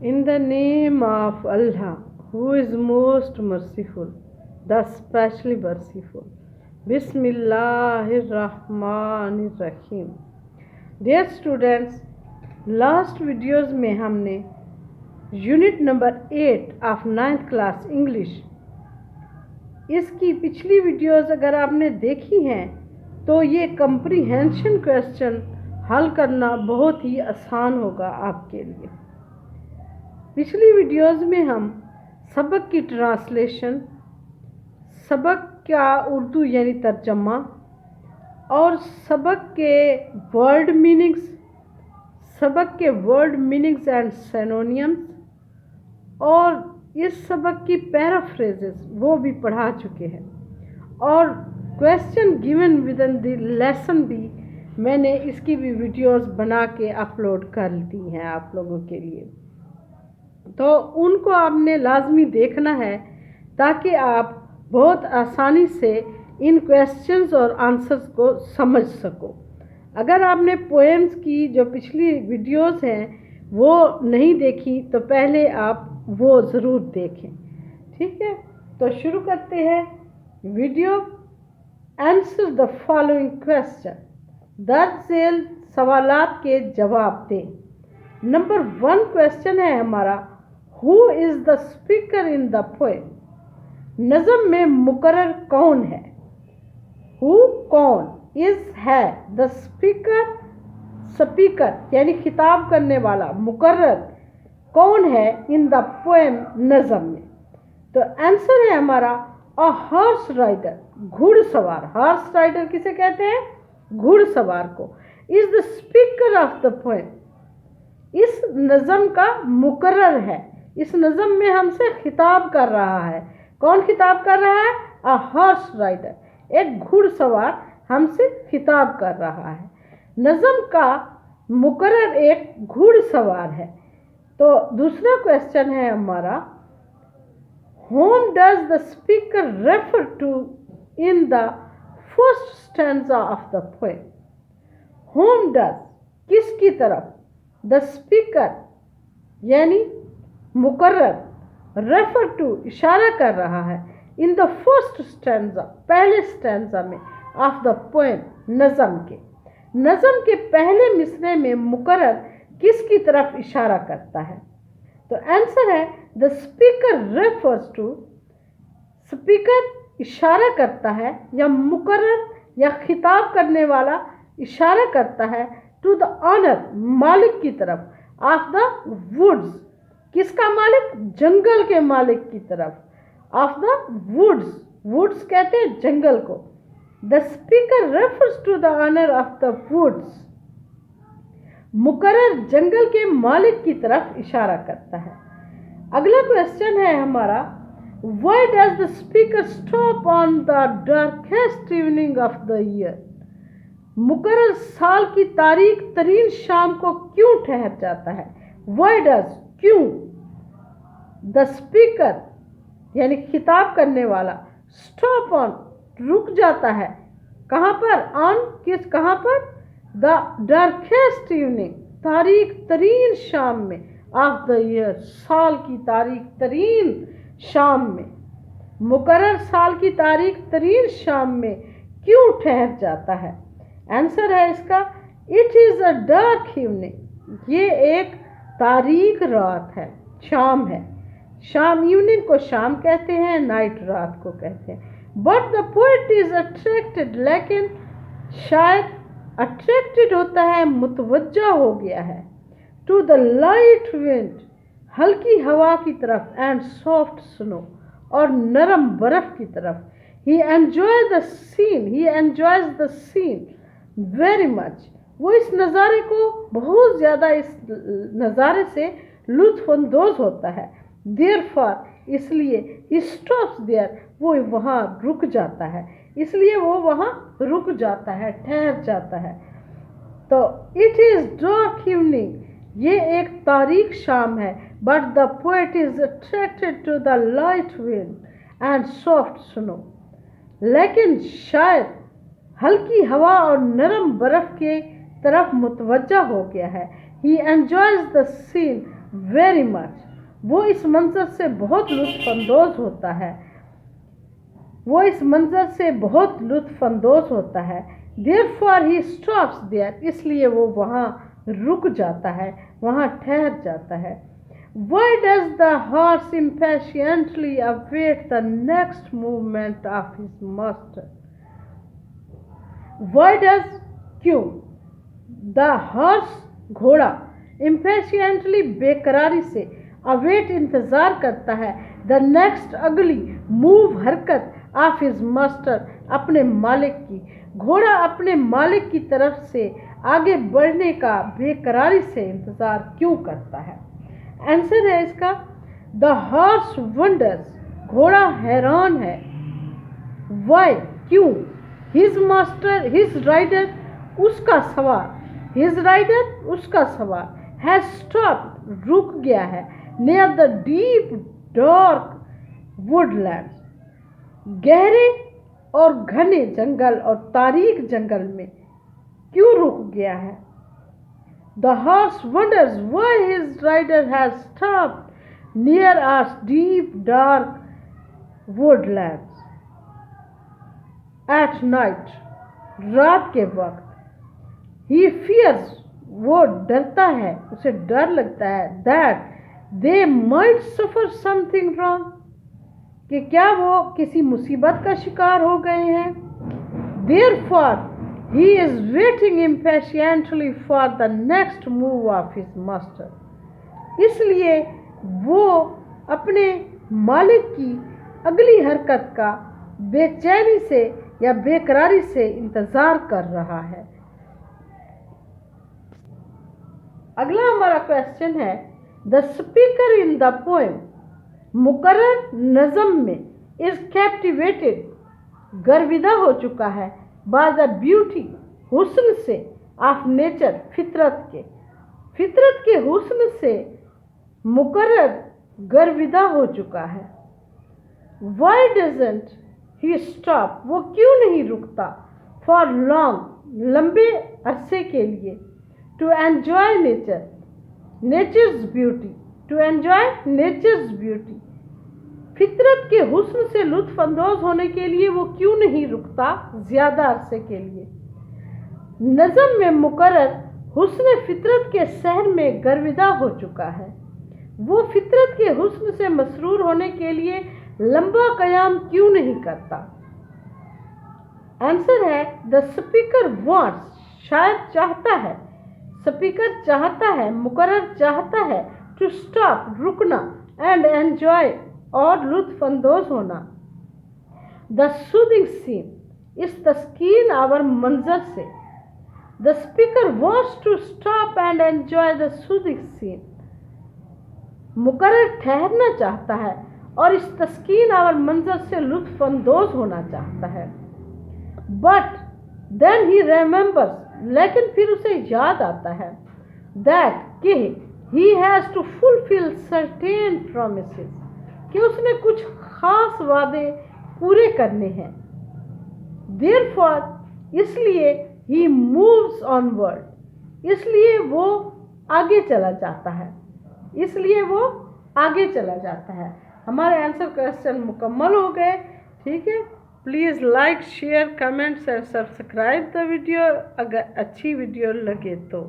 In the name of Allah, who is most merciful, the specially merciful. Bismillahir Rahmanir Rahim. Dear students, last videos में हमने unit number 8 of 9th class English, इसकी पिछली videos अगर आपने देखी हैं तो ये कंप्रीहेंशन क्वेश्चन हल करना बहुत ही आसान होगा आपके लिए। पिछली वीडियोस में हम सबक की ट्रांसलेशन, सबक का उर्दू यानी तर्जमा और सबक के वर्ड मीनिंग्स एंड सिनोनिम्स और इस सबक की पैराफ्रेजेस वो भी पढ़ा चुके हैं, और question given with in the lesson भी मैंने इसकी भी वीडियोस बना के अपलोड कर दी हैं आप लोगों के लिए। तो उनको आपने लाजमी देखना है ताकि आप बहुत आसानी से इन क्वेश्चंस और आंसर्स को समझ सको। अगर आपने पोएम्स की जो पिछली वीडियोस हैं वो नहीं देखी तो पहले आप वो ज़रूर देखें, ठीक है। तो शुरू करते हैं video. Answer the following question, दर्ज झेल सवालात के जवाब दें। नंबर 1 क्वेश्चन है हमारा, who is the speaker in the poem. नज़म में मुकर्रर कौन है? हु कौन, इज़ है, द स्पीकर यानी खिताब करने वाला, मुकर्रर कौन है इन द पोएम नज़म में। तो आंसर है हमारा अ हॉर्स राइडर, घुड़सवार। हॉर्स राइडर किसे कहते हैं? घुड़सवार को। Is the speaker of the poem, इस नज़म का मुकर्रर है, इस नज़म में हमसे खिताब कर रहा है। कौन खिताब कर रहा है? अ हॉर्स राइडर, एक घुड़सवार हमसे खिताब कर रहा है। नज़म का मुकर्रर एक घुड़सवार है। तो दूसरा क्वेश्चन है हमारा, whom does the speaker refer to in the first stanza of the poem? whom does, किसकी तरफ, the speaker यानी मुकर्रर, रेफर टू इशारा कर रहा है, इन द फर्स्ट स्टैंजा, पहले स्टैंजा में, ऑफ द पोएम नज़म के पहले मिसरे में मुकर्रर किसकी तरफ इशारा करता है? तो आंसर है the speaker refers to, speaker इशारा करता है या मुकर्रर या खिताब करने वाला इशारा करता है टू द ऑनर, मालिक की तरफ, ऑफ द वुड्स, किसका मालिक? जंगल के मालिक की तरफ, ऑफ द वुड्स कहते हैं जंगल को। The speaker refers to the honour of the woods, मुकर्रर जंगल के मालिक की तरफ इशारा करता है। अगला क्वेश्चन है हमारा, why does the speaker stop on the darkest evening of the year. मुकर्रर साल की तारीख तरीन शाम को क्यों ठहर जाता है? व्हाई डज, क्यों, द स्पीकर यानी खिताब करने वाला, स्टॉप ऑन रुक जाता है, कहाँ पर? ऑन, किस, कहाँ पर? द डार्केस्ट इवनिंग, तारीख तरीन शाम में, ऑफ द ईयर, साल की तारीख तरीन शाम में। मुकर्रर साल की तारीख तरीन शाम में क्यों ठहर जाता है? आंसर है इसका, it is a dark evening, ये एक तारीख रात है, शाम है। शाम, इवनिंग को शाम कहते हैं, नाइट रात को कहते हैं। But the poet is attracted, लेकिन शायर अट्रैक्टेड होता है, मुतवज्जा हो गया है, टू द लाइट विंड, हल्की हवा की तरफ, एंड सॉफ्ट स्नो, और नरम बर्फ की तरफ। He enjoys the scene very much, वो इस नज़ारे को बहुत ज़्यादा, इस नज़ारे से लुत्फ़अंदोज़ होता है। देयरफॉर, इसलिए, ही स्टॉप्स देयर, वो वहाँ रुक जाता है, इसलिए वो वहाँ रुक जाता है, ठहर जाता है। तो इट इज़ डार्क इवनिंग, ये एक तारीख शाम है। But the poet is attracted to the light wind and soft snow, लेकिन शायर हल्की हवा और नरम बर्फ के तरफ मुतवज्जा हो गया है। He enjoys the scene, very much. वो इस मंजर से बहुत लुत्फ़अंदोज़ होता है। वो इस मंजर से बहुत लुत्फ़अंदोज़ होता है। Therefore he stops there. इसलिए वो वहाँ रुक जाता है, वहाँ ठहर जाता है। Why does the horse impatiently await the next movement of his master? Why does क्यों the horse घोड़ा impatiently बेकरारी से await इंतजार करता है the next अगली move हरकत of his master अपने मालिक की। घोड़ा अपने मालिक की तरफ से आगे बढ़ने का बेकरारी से इंतजार क्यों करता है? आंसर है इसका द हॉर्स वंडर्स घोड़ा हैरान है। वाई क्यों? हिज मास्टर हिज राइडर उसका सवार हिज राइडर उसका सवार हैज स्टॉप्ड रुक गया है near the deep dark Woodlands गहरे और घने जंगल और तारीक जंगल में क्यों रुक गया है? The horse wonders why his rider has stopped near us deep dark woodlands at night. रात के वक्त he fears वो डरता है उसे डर लगता है that they might suffer something wrong कि क्या वो किसी मुसीबत का शिकार हो गए हैं। Therefore he is waiting impatiently for the next move of his master. इसलिए वो अपने मालिक की अगली हरकत का बेचैनी से या बेकरारी से इंतजार कर रहा है। अगला हमारा क्वेश्चन है the speaker in the poem मुकर्रर नज़म में इज कैप्टिवेटेड गर्विदा हो चुका है बाय द ब्यूटी हुस्न से ऑफ नेचर फितरत के हुस्न से मुकर्रर गर्विदा हो चुका है। वाई डजंट ही स्टॉप वो क्यों नहीं रुकता फॉर लॉन्ग लंबे अरसे के लिए टू एंजॉय नेचर्स ब्यूटी फितरत के हुस्न से लुत्फ अंदोज होने के लिए वो क्यों नहीं रुकता ज्यादा अरसे के लिए। नज़म में मुकर्रर हुस्न फितरत के सहन में गर्विदा हो चुका है। वो फितरत के हुस्न से मसरूर होने के लिए लंबा कयाम क्यों नहीं करता। आंसर है द स्पीकर वांट्स शायद चाहता है स्पीकर चाहता है मुकर्रर चाहता है टू स्टॉप रुकना एंड एंजॉय और लुत्फ अंदोज होना। द सूदिंग सीन इस तस्कीन आवर मंजर से the speaker wants to stop and enjoy the soothing scene मुकर्रर ठहरना चाहता है और इस तस्कीन आवर मंजर से लुत्फ अंदोज होना चाहता है। बट देन ही रिमेंबर्स लेकिन फिर उसे याद आता है दैट कि he has to fulfil certain promises कि उसने कुछ खास वादे पूरे करने हैं। Therefore इसलिए he moves onward इसलिए वो आगे चला जाता है। हमारे आंसर क्वेश्चन मुकम्मल हो गए। ठीक है, please like share comments and subscribe the video अगर अच्छी वीडियो लगे तो।